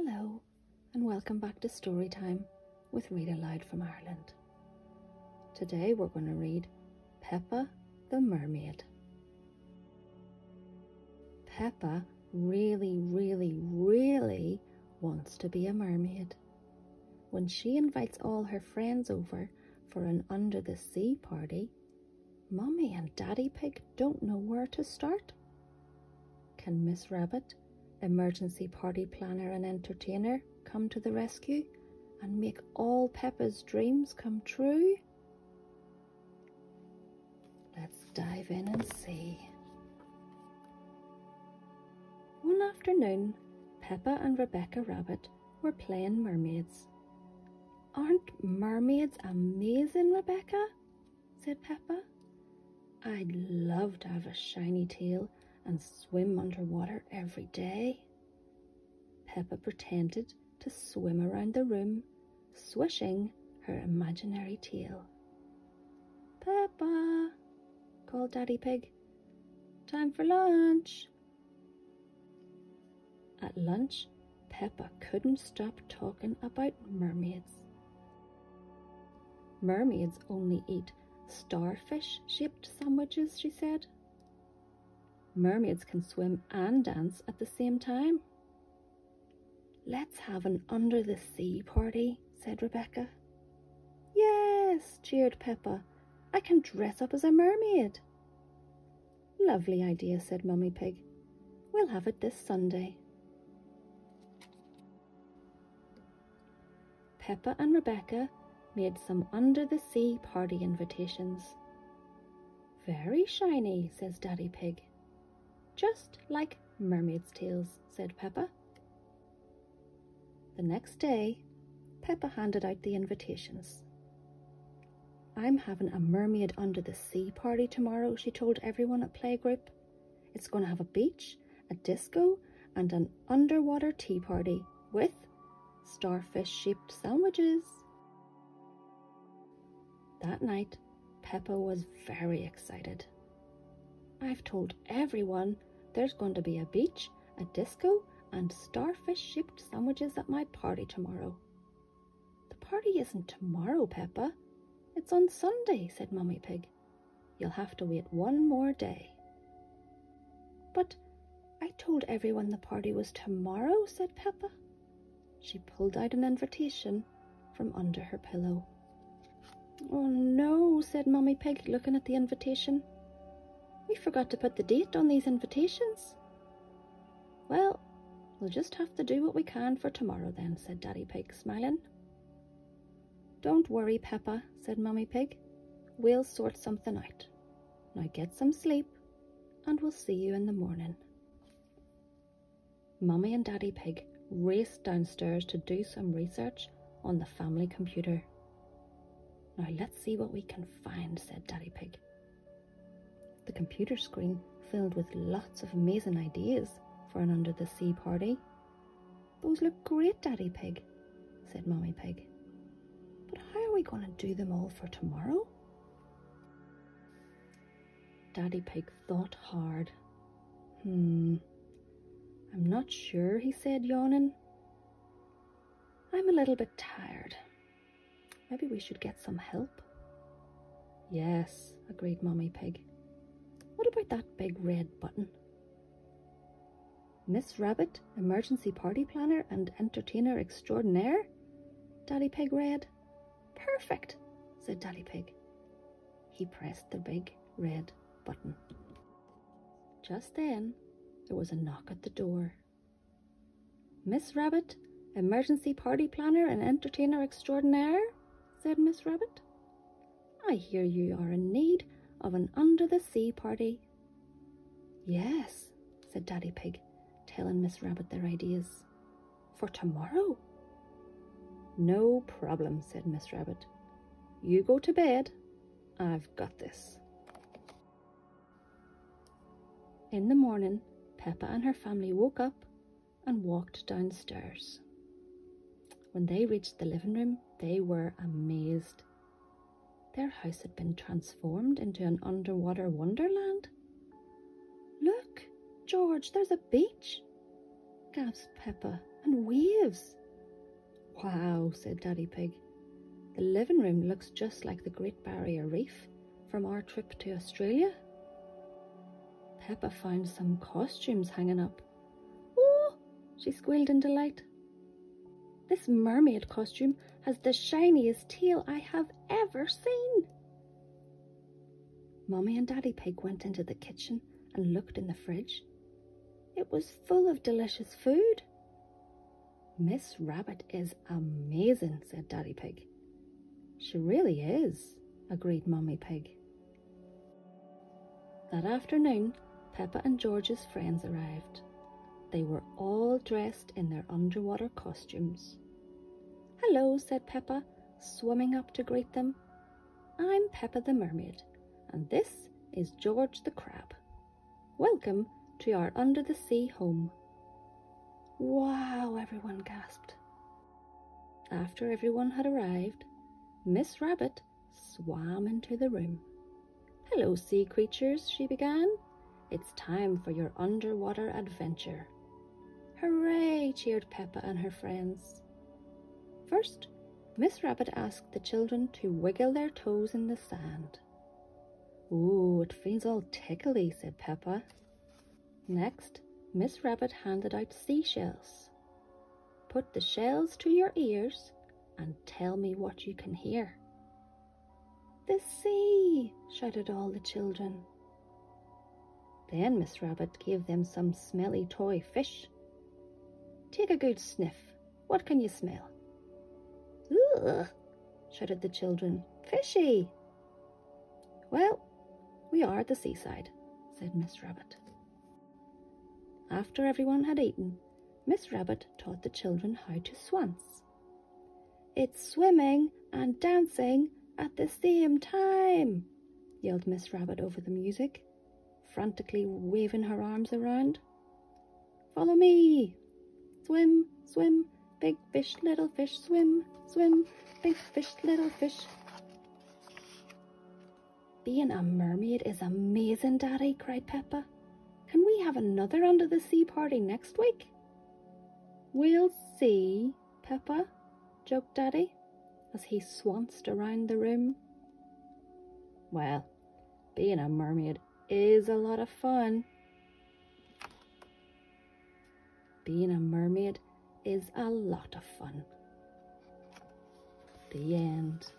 Hello, and welcome back to Storytime with Read Aloud from Ireland. Today we're going to read Peppa the Mermaid. Peppa really wants to be a mermaid. When she invites all her friends over for an under-the-sea party, Mummy and Daddy Pig don't know where to start. Can Miss Rabbit, emergency party planner and entertainer, come to the rescue and make all Peppa's dreams come true? Let's dive in and see. One afternoon, Peppa and Rebecca Rabbit were playing mermaids. "Aren't mermaids amazing, Rebecca?" said Peppa. "I'd love to have a shiny tail and swim underwater every day." Peppa pretended to swim around the room, swishing her imaginary tail. "Peppa," called Daddy Pig, "time for lunch." At lunch, Peppa couldn't stop talking about mermaids. "Mermaids only eat starfish-shaped sandwiches," she said. "Mermaids can swim and dance at the same time." "Let's have an under-the-sea party," said Rebecca. "Yes," cheered Peppa. "I can dress up as a mermaid." "Lovely idea," said Mummy Pig. "We'll have it this Sunday." Peppa and Rebecca made some under-the-sea party invitations. "Very shiny," says Daddy Pig. "Just like mermaids' tails," said Peppa. The next day, Peppa handed out the invitations. "I'm having a mermaid under-the-sea party tomorrow," she told everyone at playgroup. "It's going to have a beach, a disco, and an underwater tea party with starfish-shaped sandwiches." That night, Peppa was very excited. "I've told everyone there's going to be a beach, a disco, and starfish-shaped sandwiches at my party tomorrow." "The party isn't tomorrow, Peppa. It's on Sunday," said Mummy Pig. "You'll have to wait one more day." "But I told everyone the party was tomorrow," said Peppa. She pulled out an invitation from under her pillow. "Oh no," said Mummy Pig, looking at the invitation. "We forgot to put the date on these invitations." "Well, we'll just have to do what we can for tomorrow then," said Daddy Pig, smiling. "Don't worry, Peppa," said Mummy Pig. "We'll sort something out. Now get some sleep, and we'll see you in the morning." Mummy and Daddy Pig raced downstairs to do some research on the family computer. "Now let's see what we can find," said Daddy Pig. The computer screen filled with lots of amazing ideas for an under-the-sea party. "Those look great, Daddy Pig," said Mummy Pig. "But how are we going to do them all for tomorrow?" Daddy Pig thought hard. "I'm not sure," he said, yawning. "I'm a little bit tired. Maybe we should get some help." "Yes," agreed Mummy Pig. "What about that big red button?" "Miss Rabbit, emergency party planner and entertainer extraordinaire," Daddy Pig read. "Perfect," said Daddy Pig. He pressed the big red button. Just then, there was a knock at the door. "Miss Rabbit, emergency party planner and entertainer extraordinaire," said Miss Rabbit. "I hear you are in need of an under-the-sea party." "Yes," said Daddy Pig, telling Miss Rabbit their ideas. "For tomorrow?" "No problem," said Miss Rabbit. "You go to bed. I've got this." In the morning, Peppa and her family woke up and walked downstairs. When they reached the living room, they were amazed. Their house had been transformed into an underwater wonderland. "Look, George, there's a beach," gasped Peppa, and waves. Wow, said Daddy Pig. The living room looks just like the Great Barrier Reef from our trip to Australia. Peppa found some costumes hanging up. Oh, she squealed in delight. This mermaid costume has the shiniest tail I have ever seen. Mummy and Daddy Pig went into the kitchen and looked in the fridge. It was full of delicious food. Miss Rabbit is amazing, said Daddy Pig. She really is, agreed Mummy Pig. That afternoon, Peppa and George's friends arrived. They were all dressed in their underwater costumes. Hello, said Peppa, swimming up to greet them. I'm Peppa the Mermaid, and this is George the Crab. Welcome to our under-the-sea home. Wow, everyone gasped. After everyone had arrived, Miss Rabbit swam into the room. Hello, sea creatures, she began. It's time for your underwater adventure. Hooray, cheered Peppa and her friends. First, Miss Rabbit asked the children to wiggle their toes in the sand. Ooh, it feels all tickly, said Peppa. Next, Miss Rabbit handed out seashells. Put the shells to your ears and tell me what you can hear. The sea, shouted all the children. Then Miss Rabbit gave them some smelly toy fish. Take a good sniff. What can you smell? Ugh, shouted the children. Fishy. Well, we are at the seaside, said Miss Rabbit. After everyone had eaten, Miss Rabbit taught the children how to swance. It's swimming and dancing at the same time, yelled Miss Rabbit over the music, frantically waving her arms around. Follow me. Swim, swim, big fish, little fish, swim, swim, big fish, little fish. Being a mermaid is amazing, Daddy, cried Peppa. Can we have another under-the-sea party next week? We'll see, Peppa, joked Daddy, as he swanced around the room. Well, being a mermaid is a lot of fun. Being a mermaid is a lot of fun. The end.